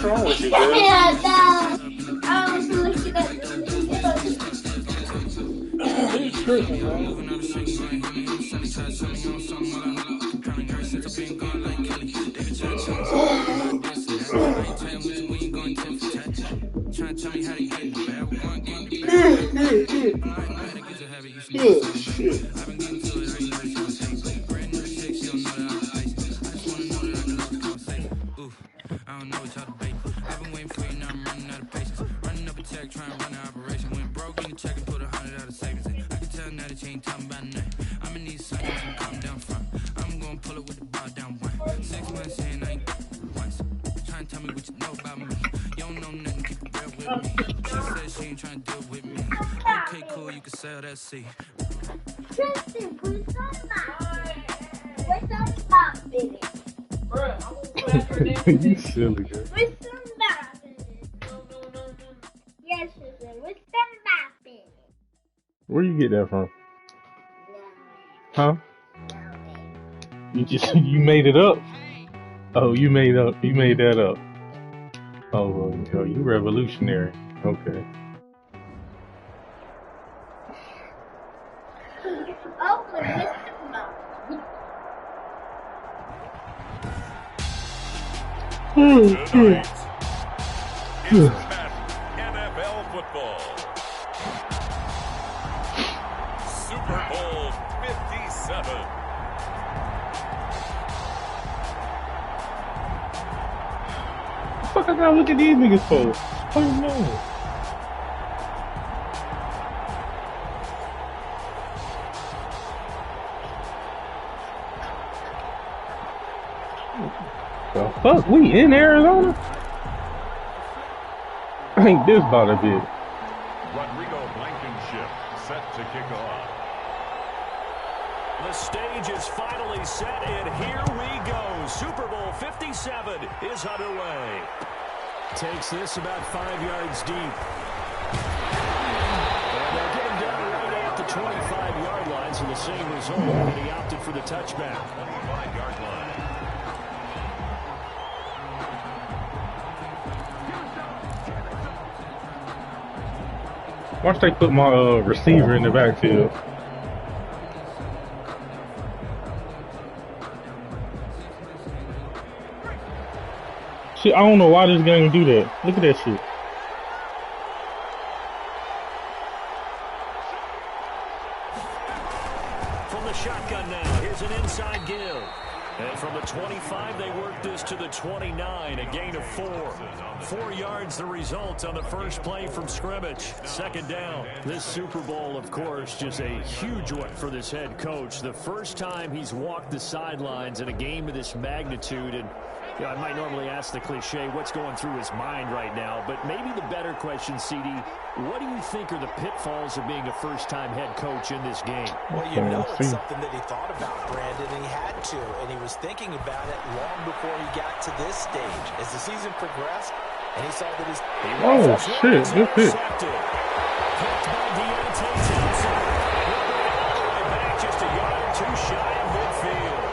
What's wrong with you, girl? He's tripping, man. Tristan, put some pop in it. You silly, girl. With some pop in it. Yes, Tristan, with some pop in it. Where you get that from? Huh? You made it up? Oh, you made that up. Oh, well, you revolutionary. Okay. Oh, with some pop. Tonight, it's NFL football. Super Bowl 57. Fuck, I gotta look at these niggas for? Oh no. The fuck, we in Arizona? Ain't this about a bit? Rodrigo Blankenship set to kick off. The stage is finally set, and here we go. Super Bowl 57 is underway. Takes this about 5 yards deep. And they'll get him down right at the 25-yard line, so the same result, and he opted for the touchback. 25-yard line. Watch they put my receiver in the backfield. Shit, I don't know why this game do that. Look at that shit. From the shotgun now, here's an inside give. And from the 25, they work this to the 29, a gain of 4. 4 yards the result on the first play from scrimmage. Second down. This Super Bowl, of course, just a huge one for this head coach. The first time he's walked the sidelines in a game of this magnitude. And you know, I might normally ask the cliche, what's going through his mind right now? But maybe the better question, CD, what do you think are the pitfalls of being a first-time head coach in this game? Well, you know it's something that he thought about, Brandon, and he had to. And he was thinking about it long before he got to this stage. As the season progressed, and he saw that his... Oh, shit. Good pick. Picked by Deontay Johnson. Back just a yard or two shy of midfield.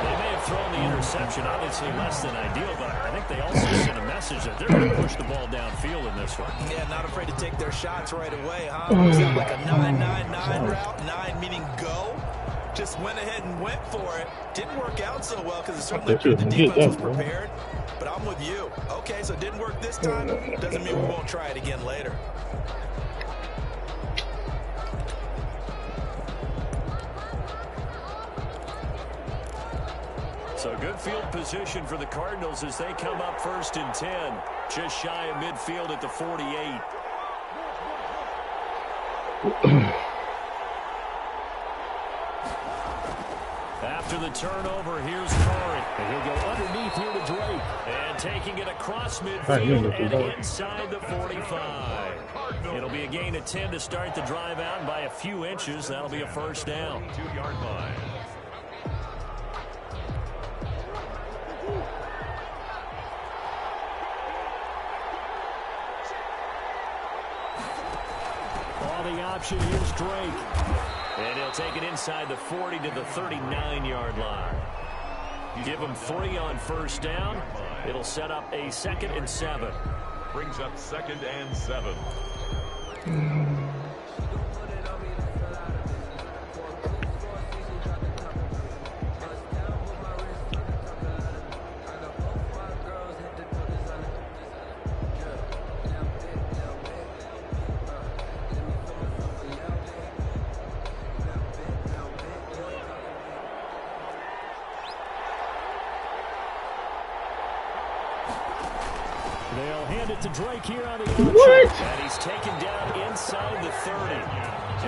They may have thrown the interception, obviously less than ideal, but I think they also sent a message that they're going to push the ball downfield in this one. Yeah, not afraid to take their shots right away, huh? Was that like a 9-9-9 route? 9 meaning go? Just went ahead and went for it. Didn't work out so well because it certainly appeared the defense was prepared. But I'm with you. Okay, so it didn't work this time. Doesn't mean we won't try it again later. So good field position for the Cardinals as they come up 1st and 10. Just shy of midfield at the 48. After the turnover, here's Corey. And he'll go underneath here to Drake. And taking it across midfield and inside the 45. It'll be a gain of 10 to start the drive out by a few inches. That'll be a first down. 2-yard line. On the option, here's Drake. And he'll take it inside the 40 to the 39-yard line. Give him 3 on first down. It'll set up a 2nd and 7. Brings up 2nd and 7. They'll hand it to Drake here on the outside. What? And he's taken down inside the 30.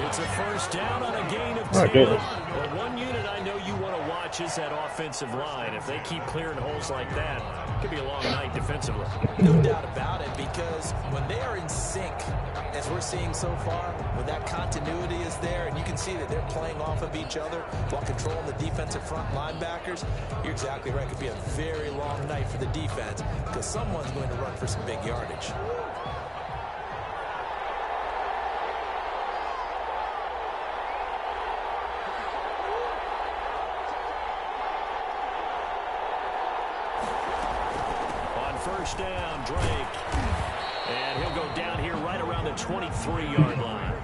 It's a first down on a gain of 10. Goodness. Well, one unit I know you want to watch is that offensive line. If they keep clearing holes like that, it could be a long night defensively. No doubt about it, because when they are in sync, as we're seeing so far, when that continuity is there and you can see that they're playing off of each other while controlling the defensive front linebackers, you're exactly right. It could be a very long night for the defense because someone's going to run for some big yardage. First down, Drake. And he'll go down here right around the 23-yard line.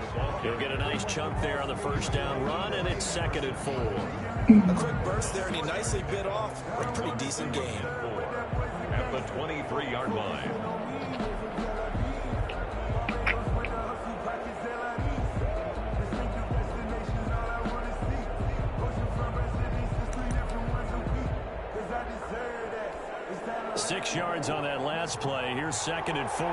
He'll get a nice chunk there on the first down run, and it's 2nd and 4. A quick burst there, and he nicely bit off a pretty decent gain. At the 23-yard line. Six yards on that last play. Here's 2nd and 4.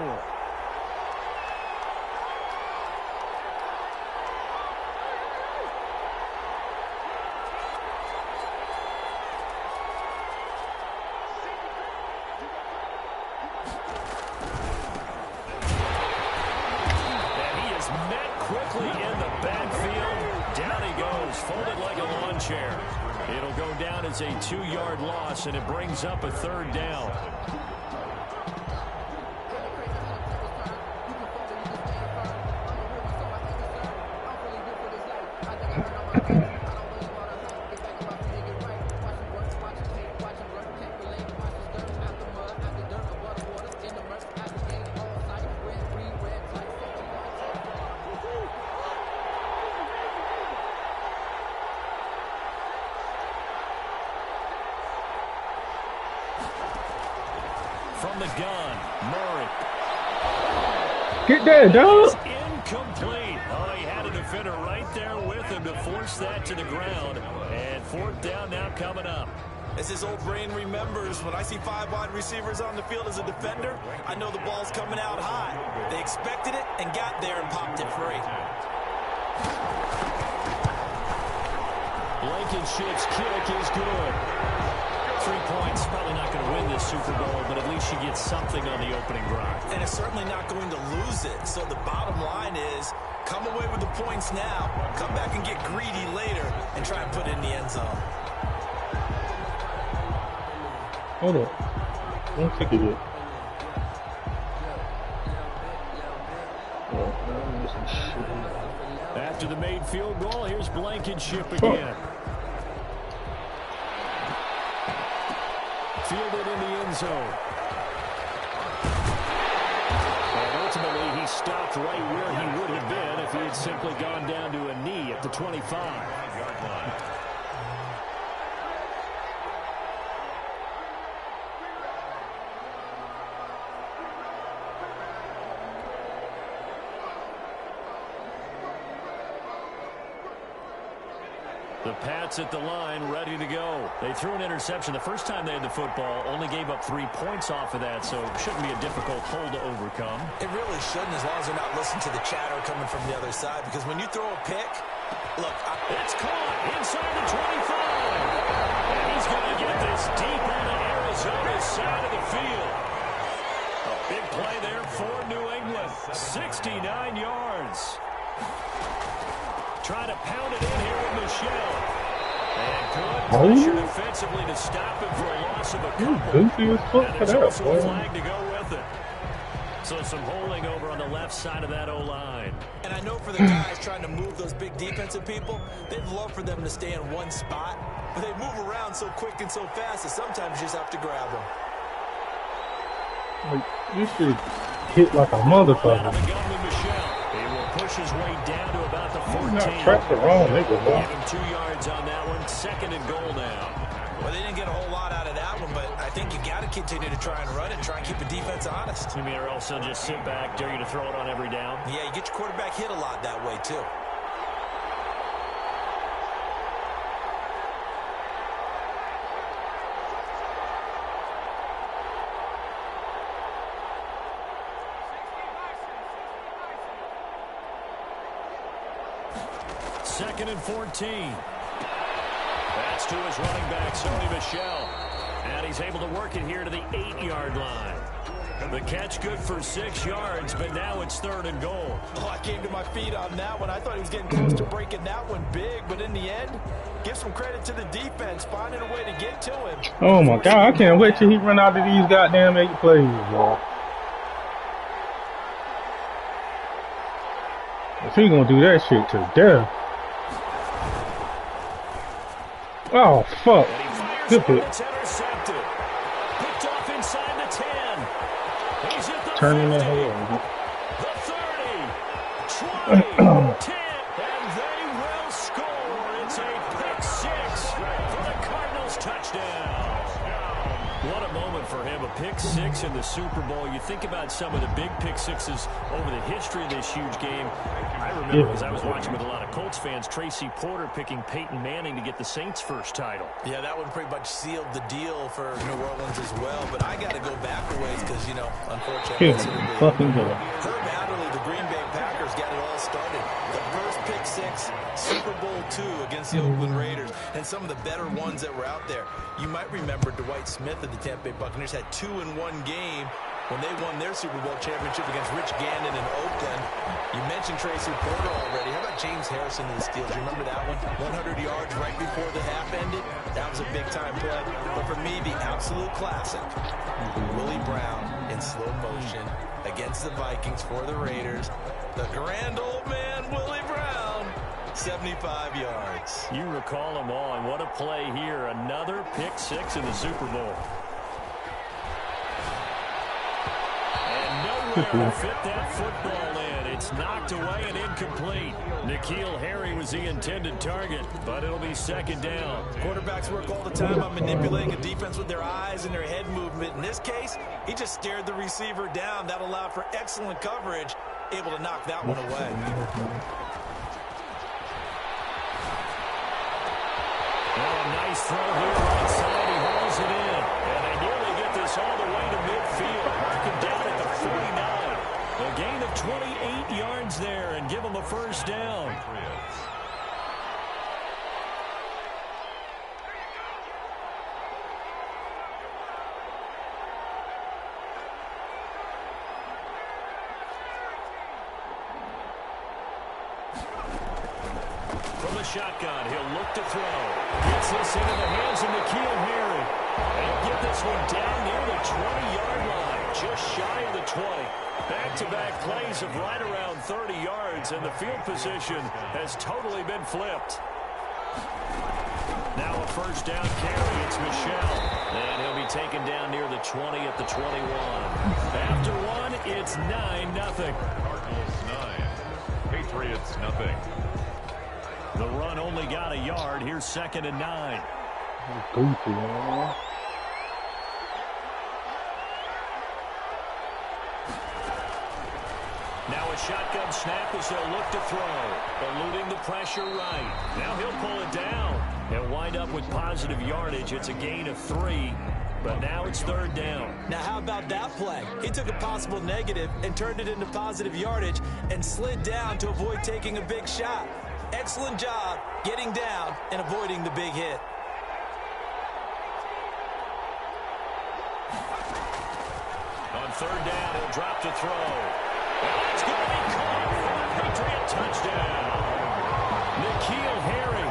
And he is met quickly in the backfield. Down he goes, folded like a lawn chair. It'll go down as a 2-yard loss, and it brings up a 3rd down. From the gun, Murray. Get that, dog. It's incomplete. Oh, he had a defender right there with him to force that to the ground. And 4th down now coming up. As his old brain remembers, when I see 5 wide receivers on the field as a defender, I know the ball's coming out high. They expected it and got there and popped it free. Blankenship's kick is good. 3 points, probably not going to win this Super Bowl, but at least she gets something on the opening drive. And it's certainly not going to lose it. So the bottom line is, come away with the points now, come back and get greedy later, and try and put it in the end zone. Hold up. I don't think it is. After the made field goal, here's Blankenship again. Fielded in the end zone. And ultimately, he stopped right where he would have been if he had simply gone down to a knee at the 25-yard line. The Pats at the line, ready to go. They threw an interception the first time they had the football, only gave up 3 points off of that, so it shouldn't be a difficult hole to overcome. It really shouldn't, as long as they're not listening to the chatter coming from the other side, because when you throw a pick, look, it's caught inside the 25. And he's going to get this deep into Arizona's side of the field. A big play there for New England. 69 yards. Trying to pound it in here with Michelle. And good pressure defensively to stop him for a loss of a couple. And there's also a flag to go with it. So some holding over on the left side of that O-line. And I know for the guys trying to move those big defensive people, they'd love for them to stay in one spot. But they move around so quick and so fast that sometimes you just have to grab them. Like, you should hit like a motherfucker. He will push his way down to about the 14. Not track the wrong nigga, bro. Give him 2 yards on that one. 2nd and goal now. Well, they didn't get a whole lot out of that one, but I think you got to continue to try and run and try and keep the defense honest. You mean, or else they'll just sit back, dare you to throw it on every down? Yeah, you get your quarterback hit a lot that way, too. Second and 14. That's to his running back, Sony Michel. And he's able to work it here to the 8-yard line. The catch good for 6 yards, but now it's 3rd and goal. Oh, I came to my feet on that one. I thought he was getting close to breaking that one big, but in the end, give some credit to the defense, finding a way to get to him. Oh, my God. I can't wait till he run out of these goddamn 8 plays, bro. If he gonna do that shit to death. Oh, fuck. Good hit. Turning that hell over. The 30, 20, 10, and they will score. It's a pick 6 for the Cardinals touchdown. What a moment for him, a pick 6 in the Super Bowl. You think about some of the big pick 6s over the history of this huge game. I remember because I was watching with a lot of Colts fans, Tracy Porter picking Peyton Manning to get the Saints' first title. Yeah, that one pretty much sealed the deal for New Orleans as well. But I got to go back a ways because, you know, unfortunately, fucking good. Herb Adderley, the Green Bay Packers, got it all started. The first pick 6, Super Bowl II against the Oakland Raiders, and some of the better ones that were out there. You might remember Dwight Smith of the Tampa Bay Buccaneers had 2 in one game when they won their Super Bowl championship against Rich Gannon in Oakland. You mentioned Tracy Porter already. How about James Harrison of the Steelers? You remember that one? 100 yards right before the half ended. That was a big-time play. But for me, the absolute classic, Willie Brown in slow motion against the Vikings for the Raiders. The grand old man, Willie Brown, 75 yards. You recall them all, and what a play here. Another pick 6 in the Super Bowl. To fit that football in. It's knocked away and incomplete. N'Keal Harry was the intended target, but it'll be 2nd down. Quarterbacks work all the time on manipulating a defense with their eyes and their head movement. In this case, he just stared the receiver down. That allowed for excellent coverage, able to knock that one away. Oh, nice throw here right side. He hauls it in. And they nearly get this all the way to midfield. Marking down at the 49. A gain of 28 yards there and give them a 1st down. From the shotgun, he'll look to throw. Gets this into the hands of N'Keal Harry. And get this one down near the 20-yard line. Just shy of the 20. Back-to-back plays of right around 30 yards, and the field position has totally been flipped. Now a 1st down carry. It's Michel. And he'll be taken down near the 20 at the 21. After one, it's 9-0. Cardinals 9. Patriots nothing. The run only got a yard. Here's 2nd and 9. Goofy, man. Now a shotgun snap as they'll look to throw. Eluding the pressure right. Now he'll pull it down and wind up with positive yardage. It's a gain of 3, but now it's 3rd down. Now how about that play? He took a possible negative and turned it into positive yardage and slid down to avoid taking a big shot. Excellent job getting down and avoiding the big hit. On 3rd down, he'll drop to throw. It's going to be caught for the Patriot touchdown. N'Keal Harry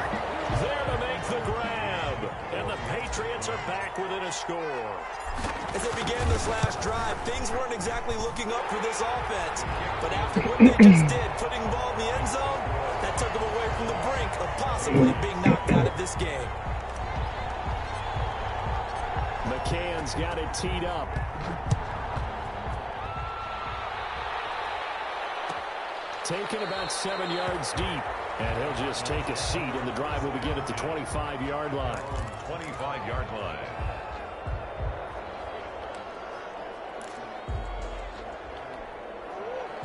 there to make the grab. And the Patriots are back within a score. As they began this last drive, things weren't exactly looking up for this offense. But after what they just did, putting the ball in the end zone, that took them away from the brink of possibly being knocked out of this game. McCann's got it teed up. taken about 7 yards deep. And he'll just take a seat, and the drive will begin at the 25-yard line. 25-yard line.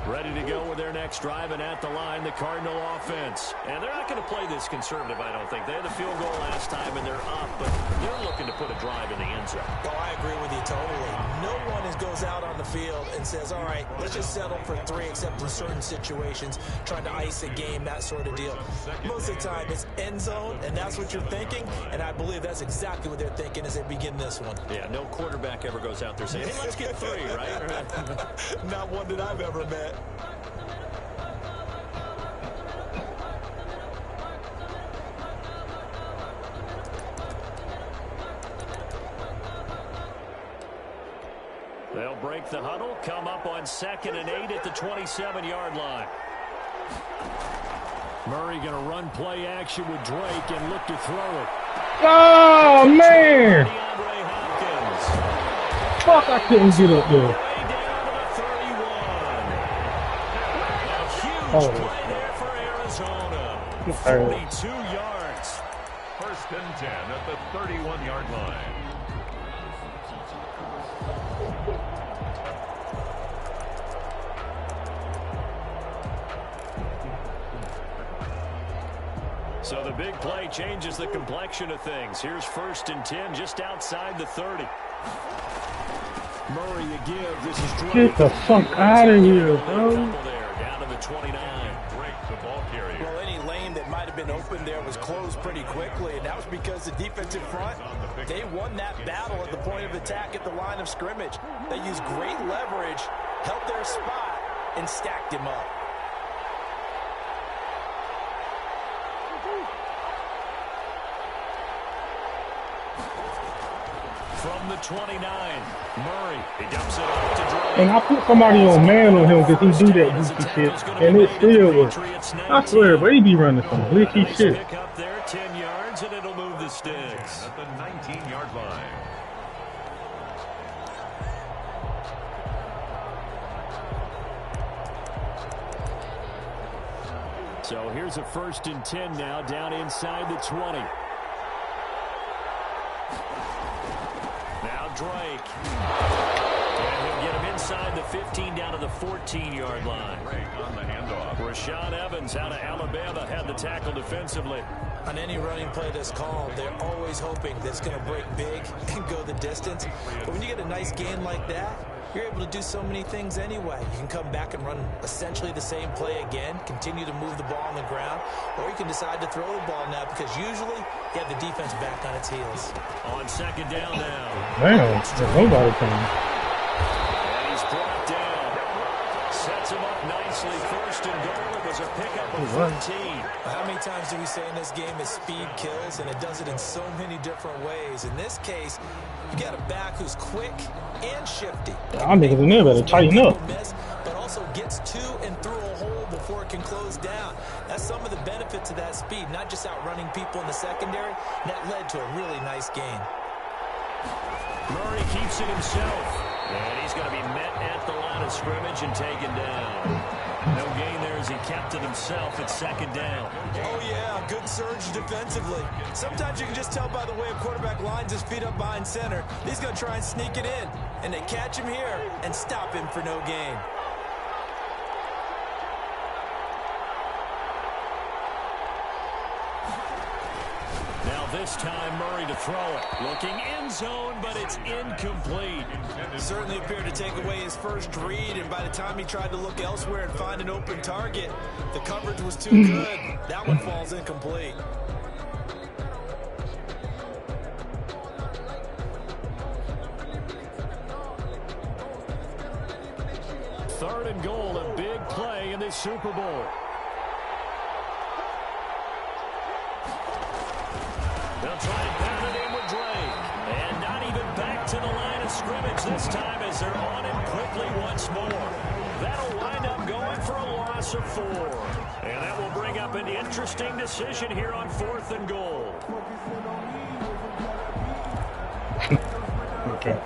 Ready to go with their next drive, and at the line, the Cardinal offense. And they're not going to play this conservative, I don't think. They had the field goal last time, and they're up, but they're looking to put a drive in the end zone. Oh, I agree with you totally. No one goes out on the field and says, all right, let's just settle for 3, except in certain situations, trying to ice a game, that sort of deal. Most of the time, it's end zone, and that's what you're thinking, and I believe that's exactly what they're thinking as they begin this one. Yeah, no quarterback ever goes out there saying, hey, let's get 3, right? Not one that I've ever met. They'll break the huddle, come up on 2nd and 8 at the 27-yard line. Murray going to run play action with Drake and look to throw it. Oh, man! Fuck, I couldn't get up there. Huge play there for Arizona. 42 yards. 1st and 10 at the 31-yard line. So the big play changes the complexion of things. Here's 1st and 10 just outside the 30. Murray a give. This is Drake. Get the fuck out of here, bro. Down to the 29. Drake, the ball carrier. Well, any lane that might have been open there was closed pretty quickly, and that was because the defensive front, they won that battle at the point of attack at the line of scrimmage. They used great leverage, held their spot, and stacked him up. From the 29, Murray, he dumps it off to Drake. And I put somebody on man on him because he do that goofy shit, and it still works. I swear, but he be running some glitchy shit. Pick up there, 10 yards, and it'll move the sticks. At the 19-yard line. So here's a 1st and 10 now, down inside the 20. Now Drake. And he'll get him inside the 15 down to the 14-yard line. Drake on the handoff. Rashaan Evans out of Alabama had the tackle defensively. On any running play that's called, they're always hoping that it's going to break big and go the distance. But when you get a nice gain like that, you're able to do so many things anyway. You can come back and run essentially the same play again, continue to move the ball on the ground, or you can decide to throw the ball now because usually you have the defense back on its heels. On 2nd down now. Damn, there's nobody coming. And he's brought down. Sets him up nicely. 1st and goal. It was a pickup of 15. How many times do we say in this game is speed kills, and it does it in so many different ways. In this case, you got a back who's quick and shifty. Y'all niggas in there better tighten up. But also gets to and through a hole before it can close down. That's some of the benefits of that speed, not just outrunning people in the secondary. That led to a really nice gain. Murray keeps it himself. And he's going to be met at the line of scrimmage and taken down. No gain there as he kept it himself at 2nd down. Oh, yeah, good surge defensively. Sometimes you can just tell by the way a quarterback lines his feet up behind center. He's going to try and sneak it in. And they catch him here and stop him for no gain. Now this time Murray to throw it. Looking end zone, but it's incomplete. Certainly appeared to take away his first read, and by the time he tried to look elsewhere and find an open target, the coverage was too good. That one falls incomplete. Third and goal, a big play in this Super Bowl. They'll try and pound it in with Drake. And not even back to the line of scrimmage this time as they're on him quickly once more. That'll wind up going for a loss of 4. And that will bring up an interesting decision here on 4th and goal. Okay.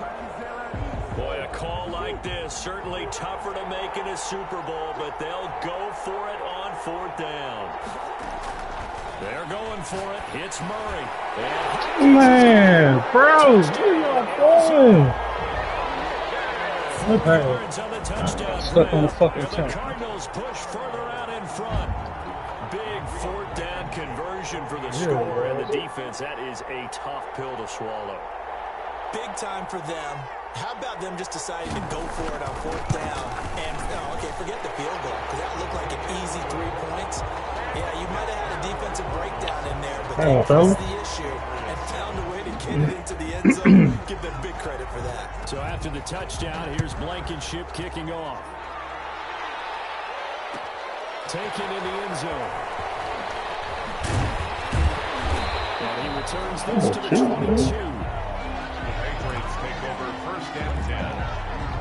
Boy, a call like this. Certainly tougher to make in a Super Bowl, but they'll go for it on 4th down. They're going for it. It's Murray. Man, bro, what are y'all doing? On the touchdown. Stuck on the fucking the Cardinals push further out in front. Big 4th down conversion for the score and the defense. That is a tough pill to swallow. Big time for them. How about them just deciding to go for it on 4th down? And, okay, forget the field goal, because that looked like an easy 3 points. Yeah, you might have had a defensive breakdown in there, but that's the issue. And found a way to get it into the end zone. Give them big credit for that. So after the touchdown, here's Blankenship kicking off. Taken in the end zone. And he returns this to the 22. The Patriots take over 1st and 10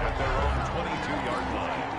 at their own 22-yard line.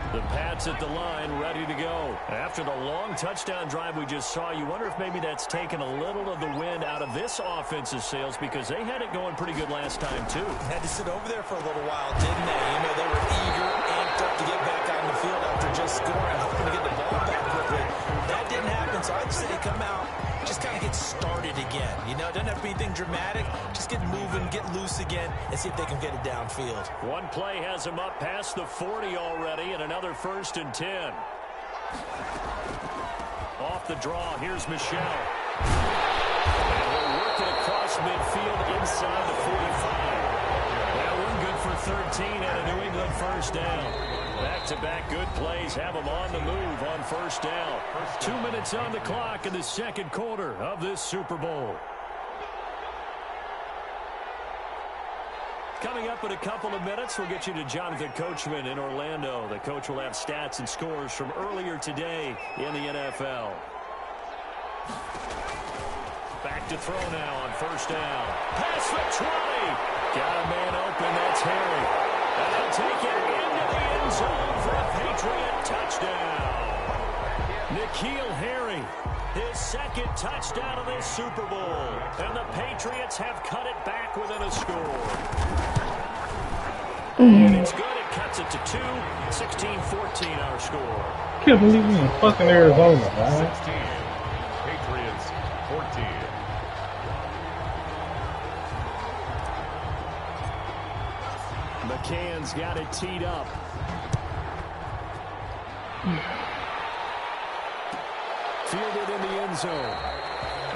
The Pats at the line, ready to go. After the long touchdown drive we just saw, you wonder if maybe that's taken a little of the wind out of this offense's sails, because they had it going pretty good last time, too. Had to sit over there for a little while, didn't they? You know, they were eager, amped up to get back out on the field after just scoring, hoping to get the ball back quickly. That didn't happen, so I'd say come out, just kind of get started again. You know, it doesn't have to be anything dramatic. Just get moving, get loose again, and see if they can get it downfield. One play has them up past the 40 already, and another 1st and 10. Off the draw, here's Michel. And they'll work it across midfield inside the 45. That one good for 13 and a New England 1st down. Back-to-back good plays have them on the move on 1st down. 2 minutes on the clock in the 2nd quarter of this Super Bowl. Coming up in a couple of minutes, we'll get you to Jonathan Coachman in Orlando. The coach will have stats and scores from earlier today in the NFL. Back to throw now on 1st down. Pass for 20. Got a man open. That's Harry. And they'll take it into the end zone for a Patriot touchdown. N'Keal Harry, his 2nd touchdown of this Super Bowl. And the Patriots have cut it back within a score. And it's good. It cuts it to 2. 16-14 our score. Can't believe we in fucking Arizona, man. 16. Patriots 14. McCann's got it teed up. Fielded in the end zone.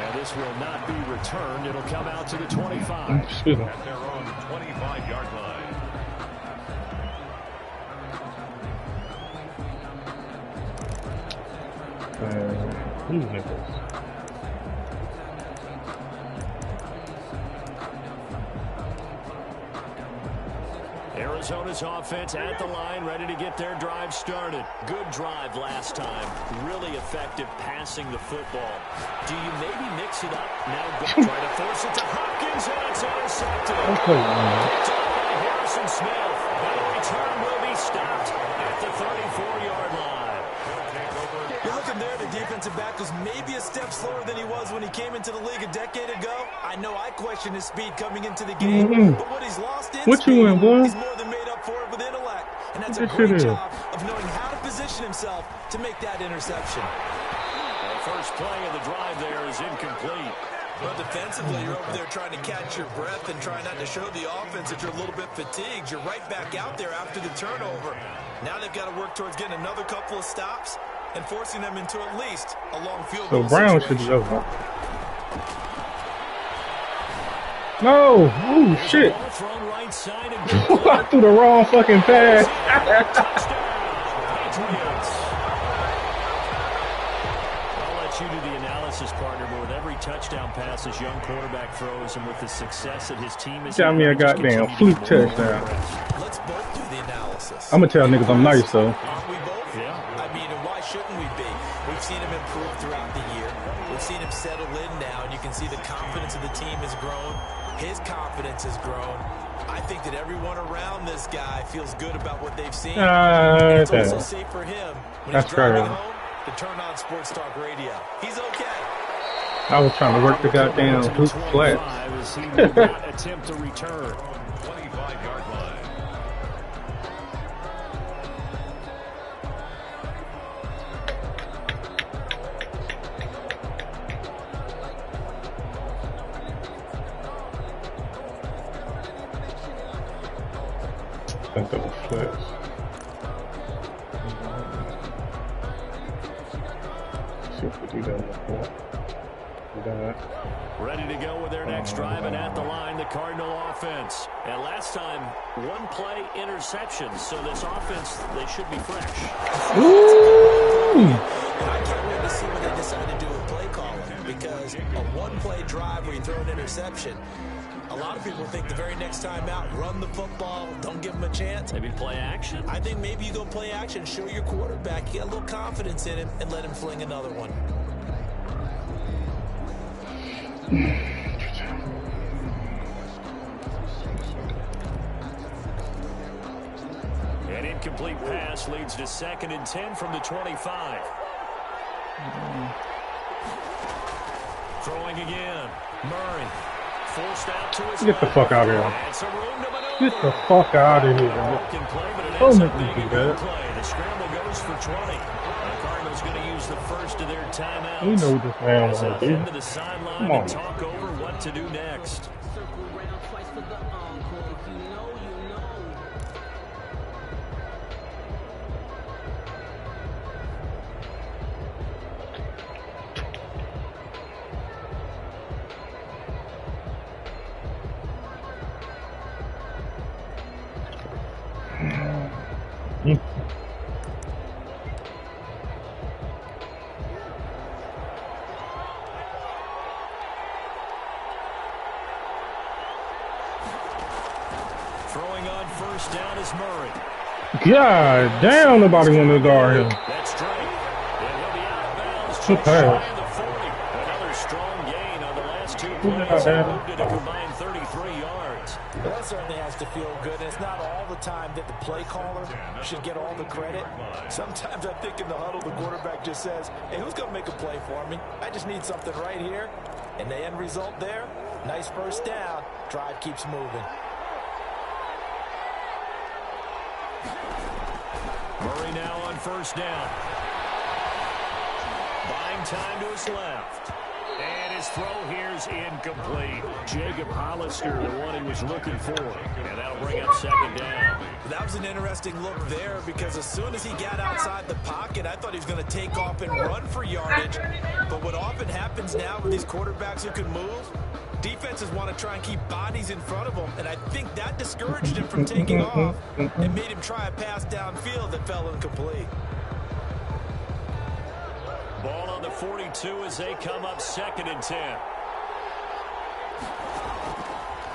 And this will not be returned. It'll come out to the 25. At their own 25-yard line. These niggas. Arizona's offense at the line, ready to get their drive started. Good drive last time. Really effective passing the football. Do you maybe mix it up? Now try to force it to Hopkins, and it's intercepted. Okay, Picked up by Harrison Smith. And the return will be stopped at the 34-yard line. You're looking there, the defensive back was maybe a step slower than he was when he came into the league a decade ago. I know I questioned his speed coming into the game, but what he's lost in what speed, you in, boy? he's more than made up for it with intellect. And that's a great job of knowing how to position himself to make that interception. The first play of the drive there is incomplete. Well, defensively, you're over there trying to catch your breath and trying not to show the offense that you're a little bit fatigued. You're right back out there after the turnover. Now they've got to work towards getting another couple of stops and forcing them into at least a long field goal. So Brown should be over. No! Oh, shit. I threw the wrong fucking pass. I'll let you do the analysis, partner, but with every touchdown pass this young quarterback throws and with the success that his team is Tell me a goddamn fluke touchdown. Let's both do the analysis. I'm gonna tell niggas I'm nice, though. Aren't we both? Yeah. I mean, and why shouldn't we be? We've seen him improve throughout the year. We've seen him settle in now, and you can see the confidence of the team has grown. His confidence has grown. I think that everyone around this guy feels good about what they've seen. And it's also safe for him when he's driving home to turn on Sports Talk Radio. He's okay. I was trying to work the goddamn hoop flat. As he did not attempt to return. 25-yard line. I think that was flex. See if we do that like that. Do that. Ready to go with their next drive, and at the line, the Cardinal offense. And last time, one play interception, so this offense, they should be fresh. Ooh! I can't wait to see what they decide to do with play calling, because a one-play drive where you throw an interception, a lot of people think the very next time out, run the football, don't give him a chance. Maybe play action? I think maybe you go play action, show your quarterback, get a little confidence in him, and let him fling another one. An incomplete pass leads to 2nd and 10 from the 25. Throwing again. Murray. Forced out to his Get the fuck out of here. Get the fuck out of here. Don't make me do that. The scramble goes for 20. The Cardinals going to use the first of their timeouts. We know what this man wants to do. Into the sideline Come on. and talk over what to do next. Throwing on first down is Murray. God damn, nobody wanted to guard him. That's Drake. And he'll be out of bounds. Good Just pass. shy of the 40. Another strong gain on the last two plays. Moved it a combined 33 yards. Well, that certainly has to feel good, and it's not all the time that the play caller should get all the credit. Sometimes I think in the huddle, the quarterback just says, hey, who's going to make a play for me? I just need something right here. And the end result there, nice first down. Drive keeps moving. Murray now on first down. Buying time to his left. And his throw here's incomplete. Jacob Hollister, the one he was looking for. And that'll bring up 2nd down. That was an interesting look there, because as soon as he got outside the pocket, I thought he was going to take off and run for yardage. But what often happens now with these quarterbacks who can move, defenses want to try and keep bodies in front of them, and I think that discouraged him from taking off and made him try a pass downfield that fell incomplete. Ball on the 42 as they come up 2nd and 10.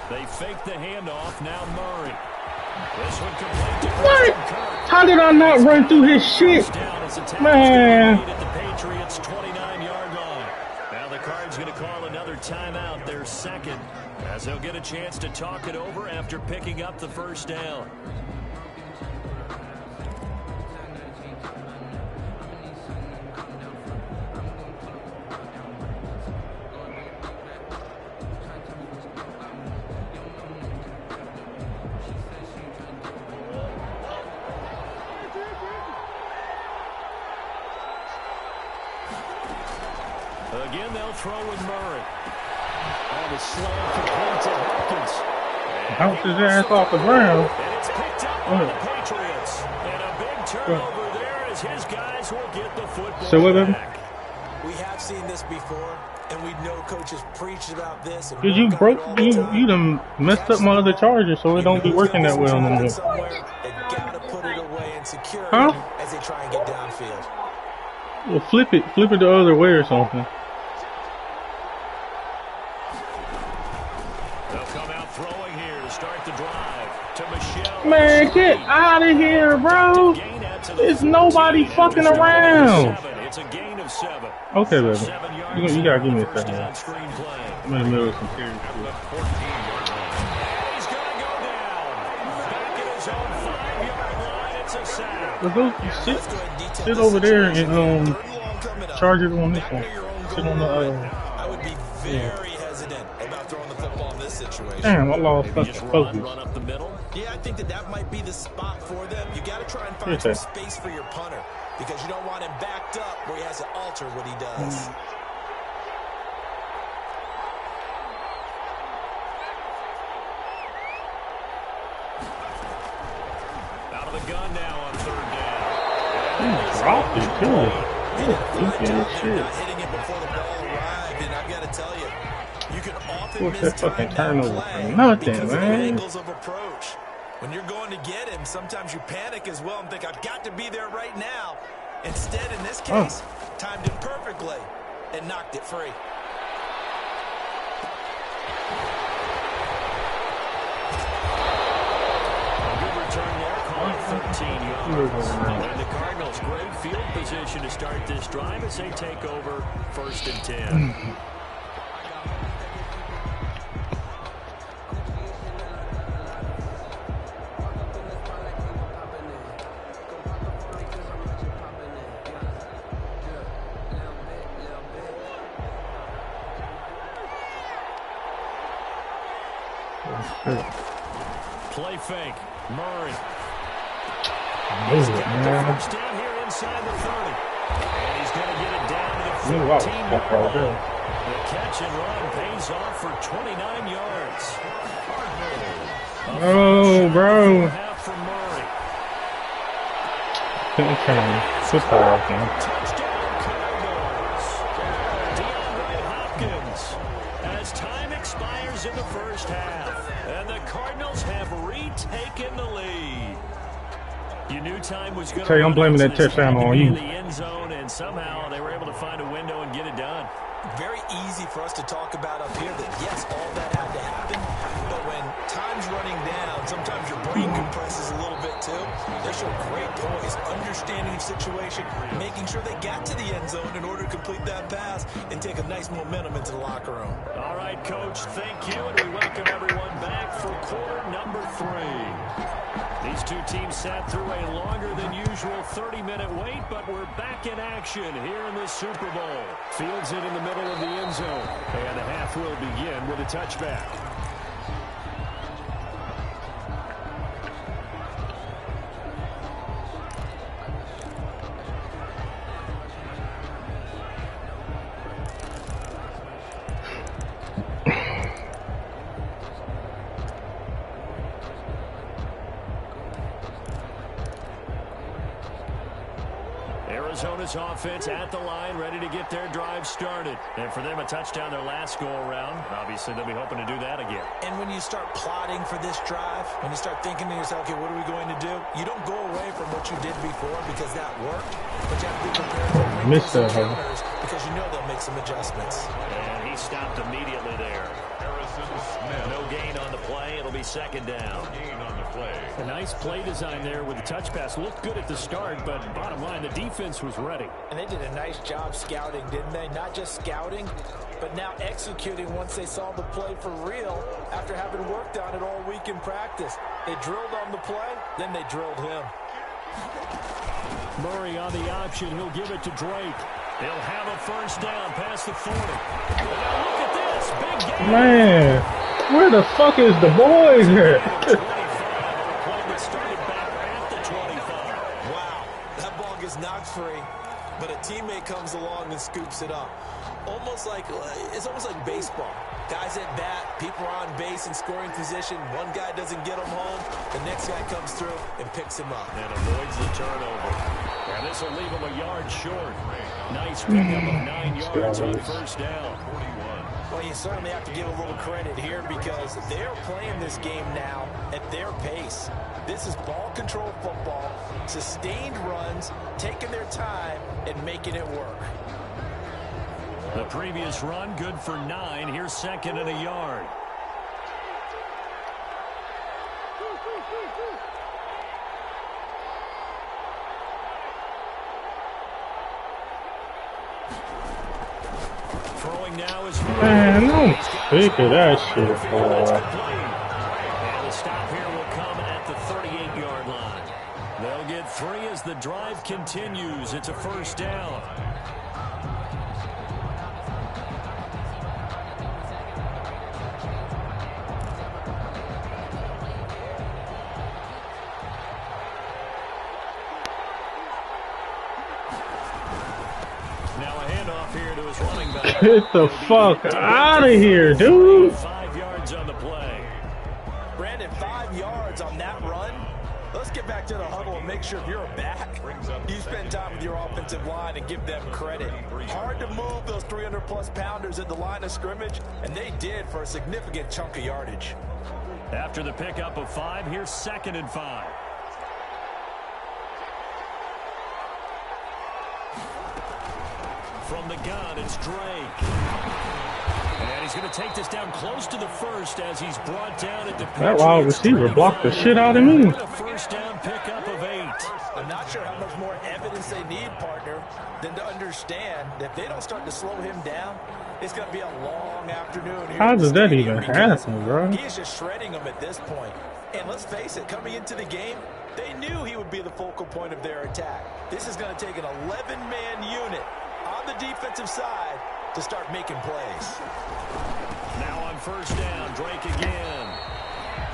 They fake the handoff. Now Murray. This one complete to What? Kirk. How did I not run through his shit? First down as the tackle's Man. made at the Patriots' 29-yard line. Now the Cards going to call another timeout, their second, as they'll get a chance to talk it over after picking up the first down. Again, they'll throw with Murray. On the slant complete to Hopkins. Bounce his ass off the ground. And it's picked up by the Patriots. And a big turnover there as his guys will get the football So what, baby? back. We have seen this before, and we know coaches preach about this. And Cause you work on broke, it all the you time. done messed up my other charger, so it don't be working that well no more. Somewhere, they gotta put it away and secure it Huh? as they try and get downfield. Well, flip it the other way or something. They'll come out throwing here to start the drive. To Michelle. Man, get out of here, bro. Gain out to the There's nobody 14, fucking and around. 7. It's a gain of 7. Okay, baby. 7 yards. You gotta give me a First second. down screen play. I'm in the middle of some serious At shit. the 14-yard line. He's going to go down. Back at his own 5-yard line. It's a sack. But go sit over there and charge it on this one. Sit on the very hesitant about throwing the football in this situation. Damn, I lost Maybe just fucking run focus. up the middle. Yeah, I think that might be the spot for them. You got to try and find some space for your punter because you don't want him backed up where he has to alter what he does. Out of the gun now on third down. Dropped it too. Not hitting it before the ball arrived, and I've got to tell you, you can often miss fucking time turnover that play for nothing, because of the man. angles of approach. When you're going to get him, sometimes you panic as well and think, I've got to be there right now. Instead, in this case, timed it perfectly and knocked it free. A good return there, call it 13 yards. And the Cardinals, great field position to start this drive as they take over 1st and 10. Play fake. Murray. Move it, man. First down here inside the 30. And he's going to get it down to the 14-yard line. The catch and run pays off for 29 yards. Oh, bro. Half from Murray. Football, man. Touchdown Cardinals. DeAndre Hopkins as time expires in the first half. And the Cardinals have retaken the lead. You knew time was going to Tell you, I'm blaming that touchdown on you. the end zone, and somehow they were able to find a window and get it done. Very easy for us to talk about up here that, yes, all that had to happen, but when time's running down, sometimes your brain compresses a little bit too. They show great poise, understanding of situation, making sure they got to the end zone in order to complete that pass and take a nice momentum into the locker room. All right, Coach, thank you, and we welcome everyone back for quarter number 3. These two teams sat through a longer than usual 30-minute wait, but we're back in action here in the Super Bowl. Fields it in the middle of the end zone, and the half will begin with a touchback. Arizona's offense at the line, ready to get their drive started. And for them, a touchdown their last go-around. Obviously, they'll be hoping to do that again. And when you start plotting for this drive, when you start thinking to yourself, okay, what are we going to do? You don't go away from what you did before because that worked, but you have to be prepared for wrinkles and counters because you know they'll make some adjustments. And he stopped immediately there. No gain on the play. It'll be 2nd down. Gain on the play. A nice play design there with the touch pass. Looked good at the start, but bottom line, the defense was ready. And they did a nice job scouting, didn't they? Not just scouting, but now executing once they saw the play for real after having worked on it all week in practice. They drilled on the play, then they drilled him. Murray on the option. He'll give it to Drake. He'll have a first down past the 40. And now look at this. Big game. Man, where the fuck is the boys at? Started back at the 25. Wow, that ball gets knocked free, but a teammate comes along and scoops it up. It's almost like baseball. Guys at bat, people are on base in scoring position. One guy doesn't get him home. The next guy comes through and picks him up. And avoids the turnover. And this will leave him a yard short. Nice pickup of 9 yards on first down. 41. Well, you certainly have to give a little credit here because they're playing this game now at their pace. This is ball control football, sustained runs, taking their time, and making it work. The previous run, good for 9. Here's 2nd and a yard. Throwing now is Man, I'm sick of that shit, boy. And the stop here will come at the 38-yard line. They'll get 3 as the drive continues. It's a first down. back. Get the fuck out of here, dude. 5 yards on the play. Brandon, 5 yards on that run. Let's get back to the huddle and make sure if you're a back, you spend time with your offensive line and give them credit. Hard to move those 300-plus pounders at the line of scrimmage, and they did for a significant chunk of yardage. After the pickup of 5, here's 2nd and 5. From the gun, it's Drake. And he's going to take this down close to the first as he's brought down at the That wide receiver blocked the shit out of me. A first down pickup of 8. I'm not sure how much more evidence they need, partner, than to understand that if they don't start to slow him down, it's going to be a long afternoon. How does that even happen, bro? He is just shredding them at this point. And let's face it, coming into the game, they knew he would be the focal point of their attack. This is going to take an 11-man unit on the defensive side to start making plays. Now on first down, Drake again.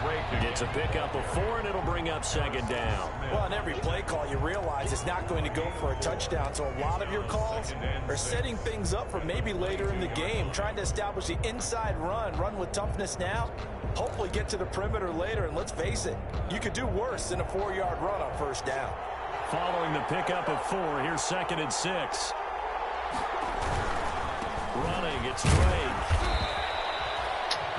Drake gets a pickup of 4, and it'll bring up 2nd down. Well, on every play call, you realize it's not going to go for a touchdown, so a lot of your calls are setting things up for maybe later in the game, trying to establish the inside run with toughness now, hopefully get to the perimeter later, and let's face it, you could do worse than a 4-yard run on first down. Following the pickup of 4, here's 2nd and 6. Running, it's Drake.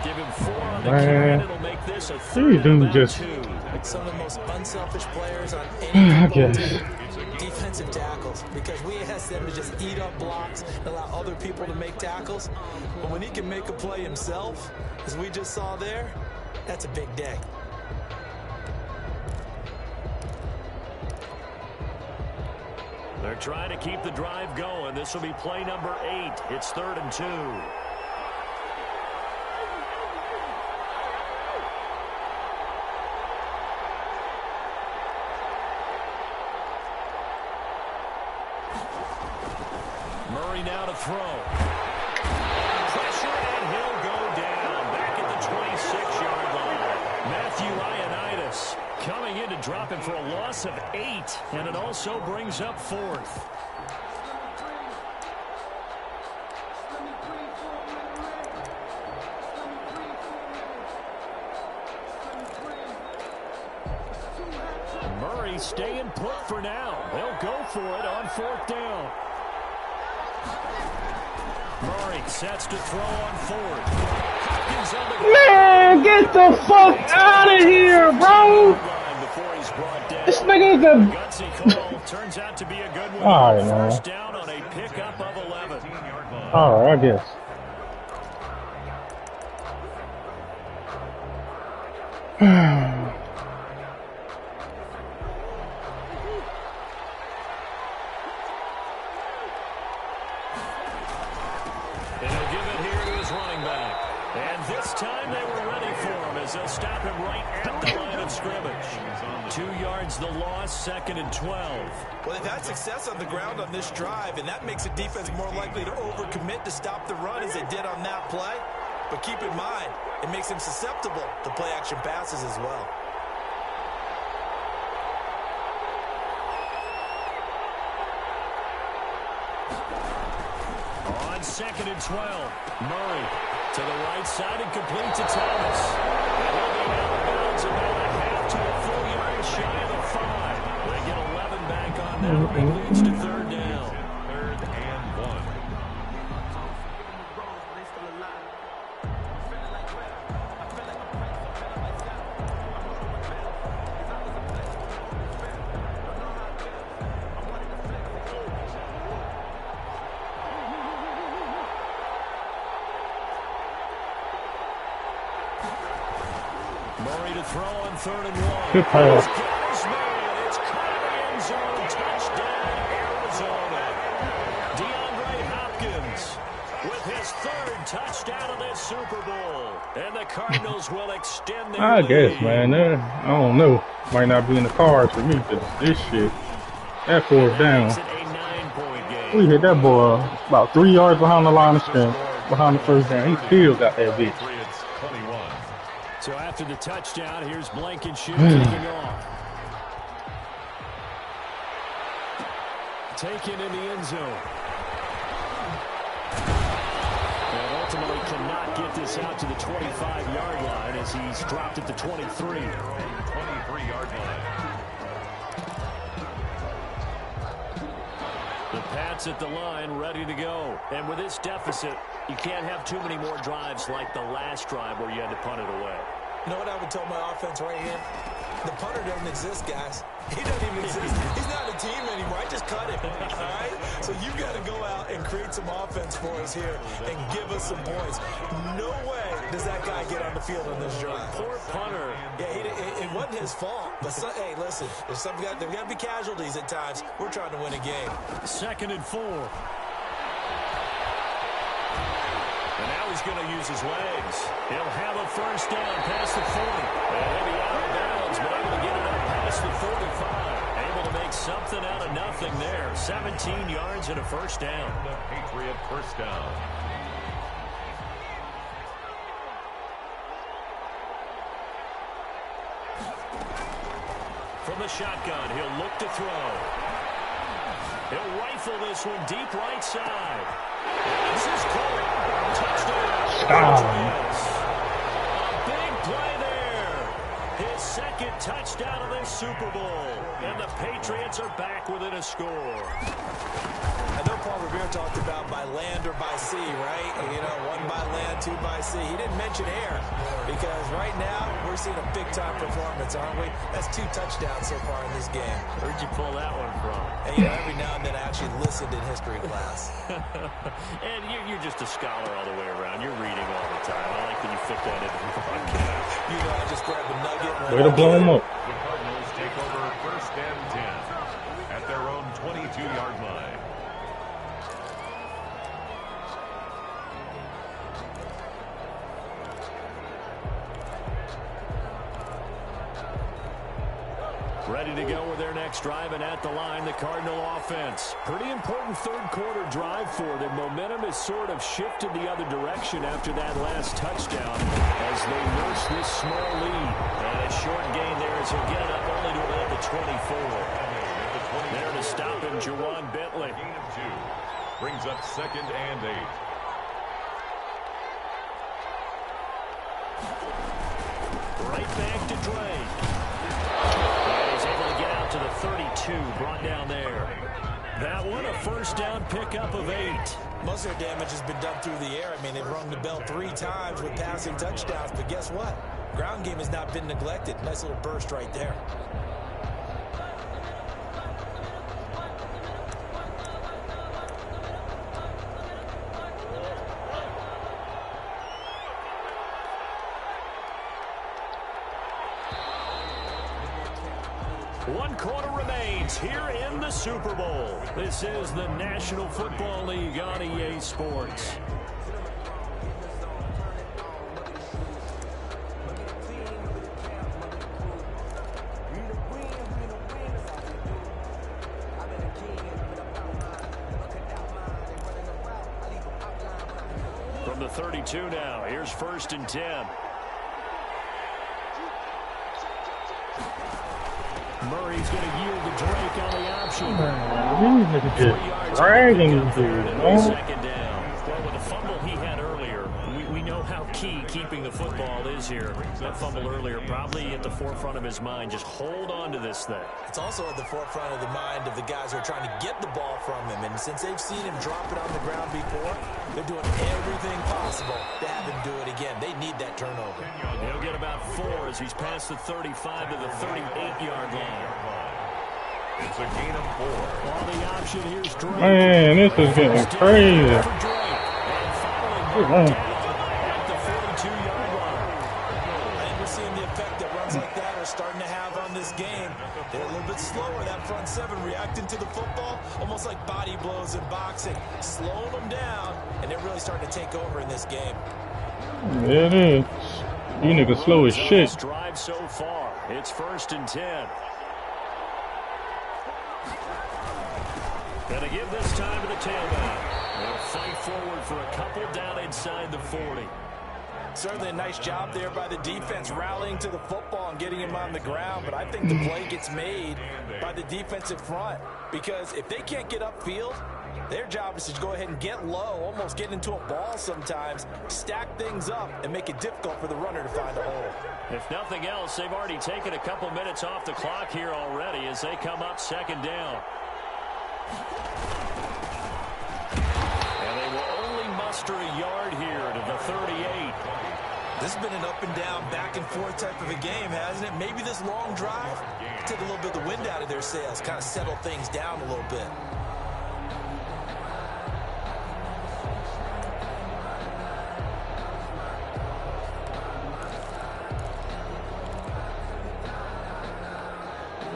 Give him 4 on the carry, and it'll make this a 3rd and about 2. Some of the most unselfish players on any football team, defensive tackles, because we ask them to just eat up blocks and allow other people to make tackles. But when he can make a play himself, as we just saw there, that's a big day. They're trying to keep the drive going. This will be play number 8. It's 3rd and 2. Murray now to throw. Pressure, and he'll go down. Back at the 26-yard line. Matthew Ioannidis coming in to drop him for a loss of 8, and it also brings up 4th. Murray staying put for now. They'll go for it on 4th down. Murray sets to throw on 4th. Hopkins on the Man, get the fuck out of here, bro. This nigga's a... gutsy call turns out to be a good one. All right, man. First down on a pickup of 11. All right, I guess. And he'll give it here to his running back. And this time they were ready for him as they'll stop him right at the line of scrimmage. 2 yards the loss, 2nd and 12. Well, they've had success on the ground on this drive, and that makes the defense more likely to overcommit to stop the run as they did on that play. But keep in mind, it makes them susceptible to play-action passes as well. On 2nd and 12, Murray to the right side and complete to Thomas. And he'll be out of bounds about a half to a full yard shy of the 5. They get 11 back on that. It leads to 3rd down. 3rd and 1. Murray to throw on 3rd and 1. Good pass. He's man. It's caught in the end zone. Touchdown, Arizona. DeAndre Hopkins with his 3rd touchdown of this Super Bowl. And the Cardinals will extend their I lead. guess, man. I don't know. Might not be in the cards for me, because this shit, that 4th down. Makes it a 9-point game. We hit that boy about 3 yards behind the line of scrimmage, behind the first down. He still got that bitch. Patriots 21. So after the touchdown, here's Blankenship taking off. Taken in the end zone. not get this out to the 25-yard line as he's dropped at the 23. 23-yard line. The Pats at the line, ready to go. And with this deficit, you can't have too many more drives like the last drive where you had to punt it away. You know what I would tell my offense right here? The punter doesn't exist, guys. He doesn't even exist. He's not a team anymore. I just cut him, all right? So you've got to go out and create some offense for us here and give us some points. No way does that guy get on the field on this drive. Poor punter. Yeah, it wasn't his fault. But, hey, listen, there's got to be casualties at times. We're trying to win a game. 2nd and 4. And now he's going to use his legs. He'll have a first down past the 40. And he'll be out of bounds, but able to get it up past the 45. Able to make something out of nothing there. 17 yards and a first down. The Patriot first down. From the shotgun, he'll look to throw. He'll rifle this one deep right side. This is caught. Touchdown. A big play there. His 2nd touchdown of this Super Bowl. And the Patriots are back within a score. I know Paul Revere talked about by land or by sea, right? You know, 1 by land, 2 by sea. He didn't mention air because right now we're seeing a big-time performance, aren't we? That's 2 touchdowns so far in this game. Where'd you pull that one from? And, you know, every now and then I actually listened in history class. And you're just a scholar all the way around. You're reading all the time. I like that you fit that into the podcast. You know, I just grab a nugget. Way to blow him up. The Cardinals take over 1st and 10 at their own 22-yard line. Ready to go with their next drive, and at the line, the Cardinal offense. Pretty important 3rd quarter drive for them. Momentum has sort of shifted the other direction after that last touchdown as they nurse this small lead. And a short gain there as he'll get it up only to about the 24. There to stop him, Juwan Bentley. Gain of 2 brings up 2nd and 8. Right back to Drake. To the 32, brought down there. That one, a first down pickup of 8. Most of their damage has been done through the air. I mean, they've rung the bell 3 times with passing touchdowns, but guess what? Ground game has not been neglected. Nice little burst right there. One quarter remains here in the Super Bowl. This is the National Football League on EA Sports. From the 32 now, here's 1st and 10. Murray's going to yield to Drake on the option. These niggas just dragging this dude, man. 2nd down. Well, with the fumble he had earlier, we know how key keeping the football is here. That fumble earlier probably at the forefront of his mind. Just hold on to this thing. It's also at the forefront of the mind of the guys who are trying to get the ball from him. And since they've seen him drop it on the ground before, they're doing everything possible to have him do it again. They need that turnover. He'll get about 4 as he's past the 35 to the 38-yard line. It's a gain of 4. On the option, here's Drake. Man, this is getting crazy. And following at the 42-yard line. I think we're seeing the effect that runs like that are starting to have on this game. They're a little bit slower, that front 7, reacting to the football, almost like body blows in boxing. Slowing them down, and they're really starting to take over in this game. It is. You niggas slow as shit. Drive so far. It's 1st and 10. Gonna give this time to the tailback. They'll fight forward for a couple down inside the 40. Certainly a nice job there by the defense rallying to the football and getting him on the ground, but I think the play gets made by the defensive front because if they can't get upfield, Their job is to go ahead and get low, almost get into a ball sometimes, stack things up, and make it difficult for the runner to find a hole. If nothing else, they've already taken a couple minutes off the clock here already as they come up second down. And they will only muster a yard here to the 38. This has been an up-and-down, back-and-forth type of a game, hasn't it? Maybe this long drive took a little bit of the wind out of their sails, kind of settled things down a little bit.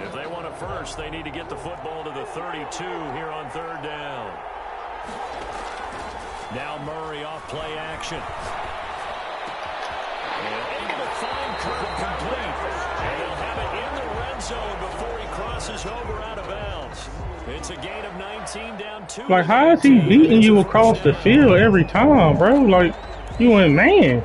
If they want a first, they need to get the football to the 32 here on third down. Now Murray off play action. And able to find Kirk complete. And he'll have it in the red zone before he crosses over out of bounds. It's a gain of 19 down 2. Like, how is he beating you across the field every time, bro? Like, you ain't man.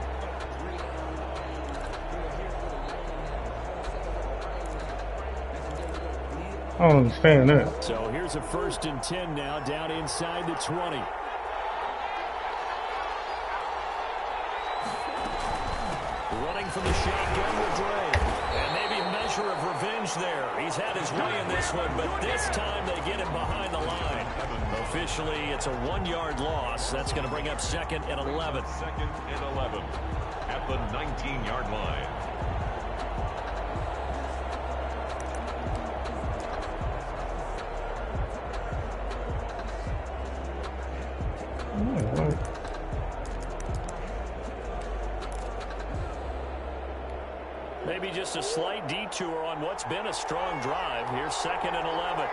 I don't understand that. So here's a 1st and 10 now, down inside the 20. Running from the shotgun with Dre. And maybe a measure of revenge there. He's had his way in this one, but this time they get him behind the line. Officially, it's a 1-yard loss. That's going to bring up 2nd and 11. 2nd and 11 at the 19-yard line. Maybe just a slight detour on what's been a strong drive. Here's 2nd and 11.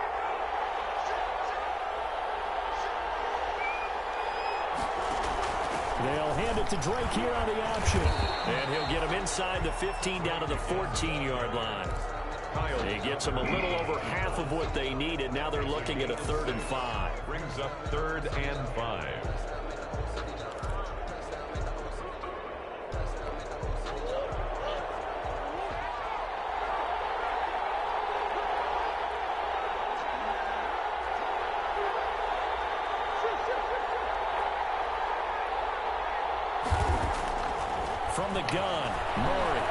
They'll hand it to Drake here on the option. And he'll get him inside the 15 down to the 14-yard line. He gets them a little over half of what they needed. Now they're looking at a 3rd and 5. Brings up 3rd and 5. From the gun, Murray.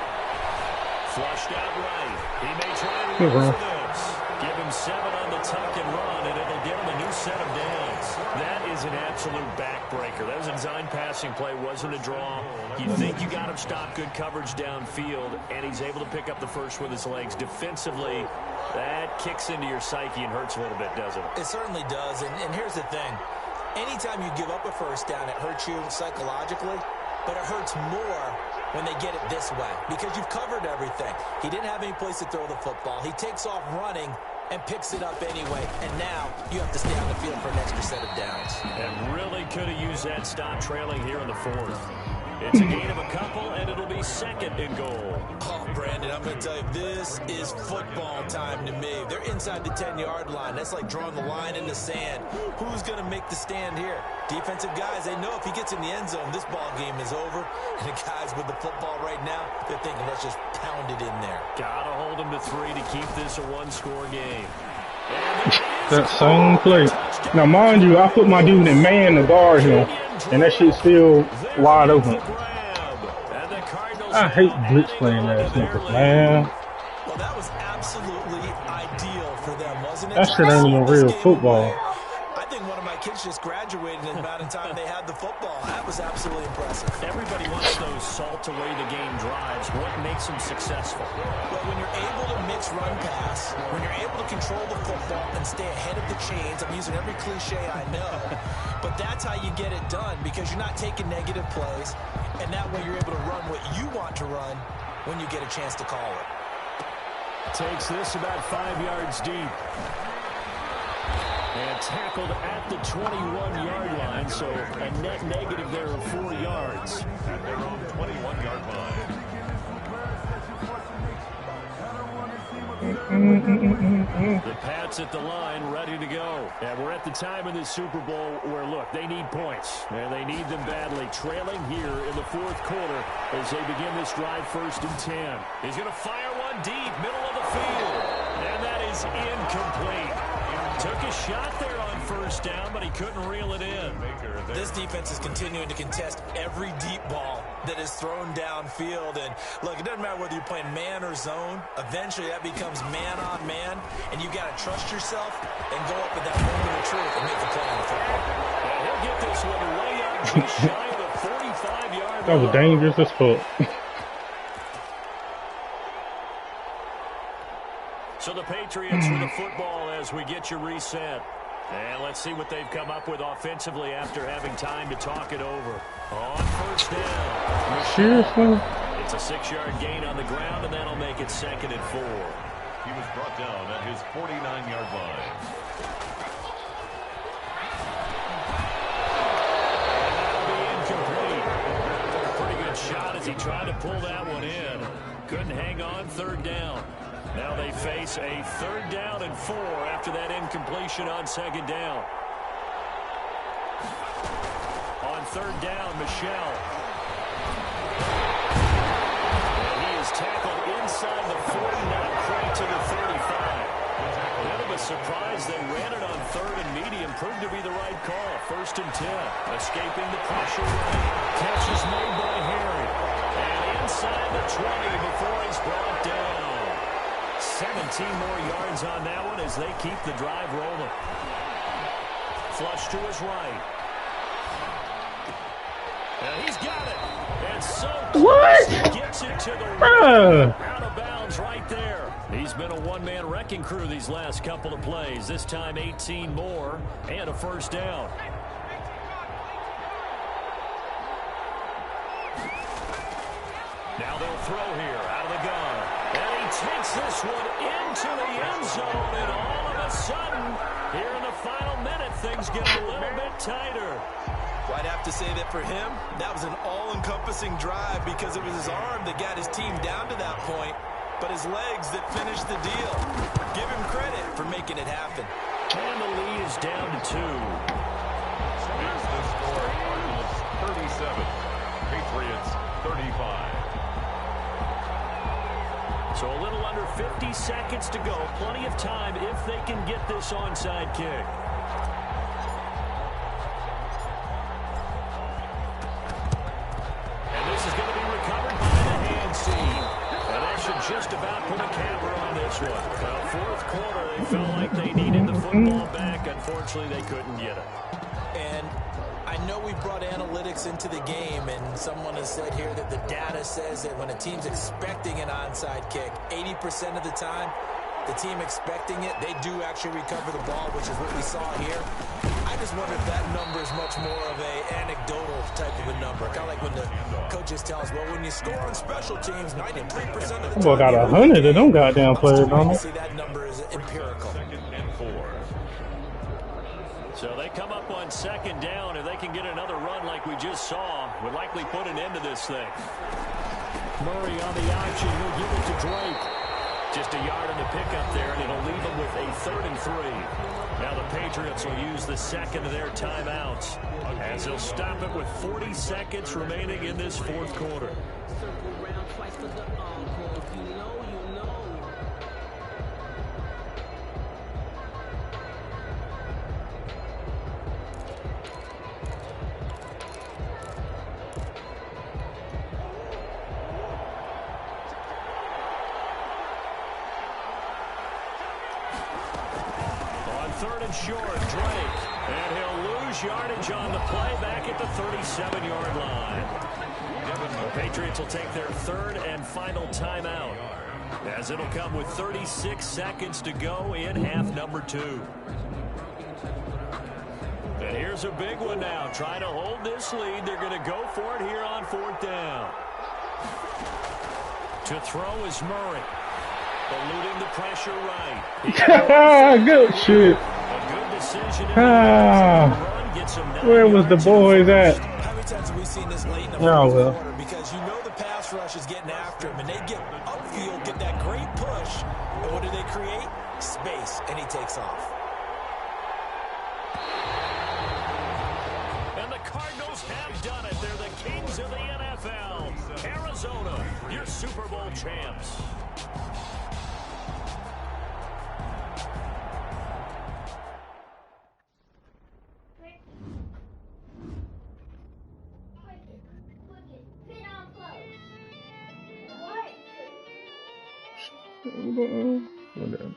Flushed out right. He may try to run for this. Give him 7 on the tuck and run, and it'll get him a new set of downs. That is an absolute backbreaker. That was a design passing play, wasn't a draw. You think you got him stopped, good coverage downfield, and he's able to pick up the first with his legs. Defensively, that kicks into your psyche and hurts a little bit, doesn't it? It certainly does, and here's the thing. Anytime you give up a first down, it hurts you psychologically. But it hurts more when they get it this way because you've covered everything. He didn't have any place to throw the football. He takes off running and picks it up anyway. And now you have to stay on the field for an extra set of downs. And really could have used that stop trailing here in the 4th. It's a gain of a couple, and it'll be 2nd and goal. Oh, Brandon, I'm going to tell you, this is football time to me. They're inside the 10-yard line. That's like drawing the line in the sand. Who's going to make the stand here? Defensive guys, they know if he gets in the end zone, this ball game is over. And the guys with the football right now, they're thinking, let's just pound it in there. Got to hold him to 3 to keep this a 1-score game. That same play. Now, mind you, I put my dude in man to guard him, and that shit's still wide open. I hate blitz playing ass niggas, man. Well, that was absolutely ideal for them, wasn't it? That shit ain't even real football. I think one of my kids just graduated in the amount of time they had the football. That was absolutely impressive. Everybody wants those salt-away-the-game drives. What makes them successful? Well, when you're able to mix run-pass, when you're able to control the football and stay ahead of the chains, I'm using every cliche I know, but that's how you get it done because you're not taking negative plays, and that way you're able to run what you want to run when you get a chance to call it. Takes this about 5 yards deep. And tackled at the 21-yard line, so a net negative there of 4 yards. At their own 21-yard line. The Pats at the line, ready to go. And we're at the time in the Super Bowl where, look, they need points. And they need them badly. Trailing here in the 4th quarter as they begin this drive 1st and 10. He's going to fire one deep, middle of the field. And that is incomplete. Took a shot there on first down, but he couldn't reel it in. This defense is continuing to contest every deep ball that is thrown downfield. And look, it doesn't matter whether you're playing man or zone. Eventually, that becomes man on man, and you got to trust yourself and go up at that moment of truth and make the play on the football. And he'll get this one way up just shy of the 45-yard line. That was dangerous as fuck. So the Patriots with the football as we get you reset. And let's see what they've come up with offensively after having time to talk it over. On first down. Seriously? It's a 6-yard gain on the ground, and that'll make it 2nd and 4. He was brought down at his 49-yard line. That'll be incomplete. Pretty good shot as he tried to pull that one in. Couldn't hang on, 3rd down. Now they face a 3rd down and 4 after that incompletion on 2nd down. On 3rd down, Michel. And he is tackled inside the 40, not quite to the 35. A bit of a surprise they ran it on 3rd and medium. Proved to be the right call. 1st and 10. Escaping the pressure. Catch is made by Harry. And inside the 20 before he's brought down. 17 more yards on that one as they keep the drive rolling. Flush to his right. And he's got it. And so close. He gets it to the right. Out of bounds right there. He's been a one-man wrecking crew these last couple of plays. This time 18 more and a 1st down. Now they'll throw here out of the gun. And he takes this one into the end zone, and all of a sudden, here in the final minute, things get a little bit tighter. Well, I'd have to say that for him, that was an all-encompassing drive because it was his arm that got his team down to that point, but his legs that finished the deal. Give him credit for making it happen. And the lead is down to 2. Here's the score. Cardinals 37, Patriots 35. So a little under 50 seconds to go. Plenty of time if they can get this onside kick. And this is going to be recovered by the hand team. And that should just about put a capper on this one. Well, 4th quarter, they felt like they needed the football back. Unfortunately, they couldn't get it. And I know we brought analytics into the game, and someone has said here that the data says that when a team's expecting an onside kick, 80% of the time, the team expecting it, they do actually recover the ball, which is what we saw here. I just wonder if that number is much more of a anecdotal type of a number. Kind of like when the coaches tell us, well, when you score on special teams, 93% of the time. Well, got 100 of them goddamn players on it. See, that number is empirical. 2nd and 4. So they come up on 2nd down. If they can get another run like we just saw, would likely put an end to this thing. Murray on the option. He'll give it to Drake. Just a yard in the pickup there, and it'll leave them with a 3rd and 3. Now the Patriots will use the 2nd of their timeouts as they'll stop it with 40 seconds remaining in this 4th quarter. Short, Drake, and he'll lose yardage on the play back at the 37-yard line. The Patriots will take their 3rd and final timeout as it'll come with 36 seconds to go in half number 2. And here's a big one now. Trying to hold this lead. They're going to go for it here on 4th down. To throw is Murray. Eluding the pressure right. Good shit. Where was the boys at? How many times have we seen this late in the well. quarter? Because you know the pass rush is getting after him, and they get upfield, get that great push, and what do they create? Space, and he takes off. And the Cardinals have done it. They're the kings of the NFL. Arizona, your Super Bowl champs. Whatever.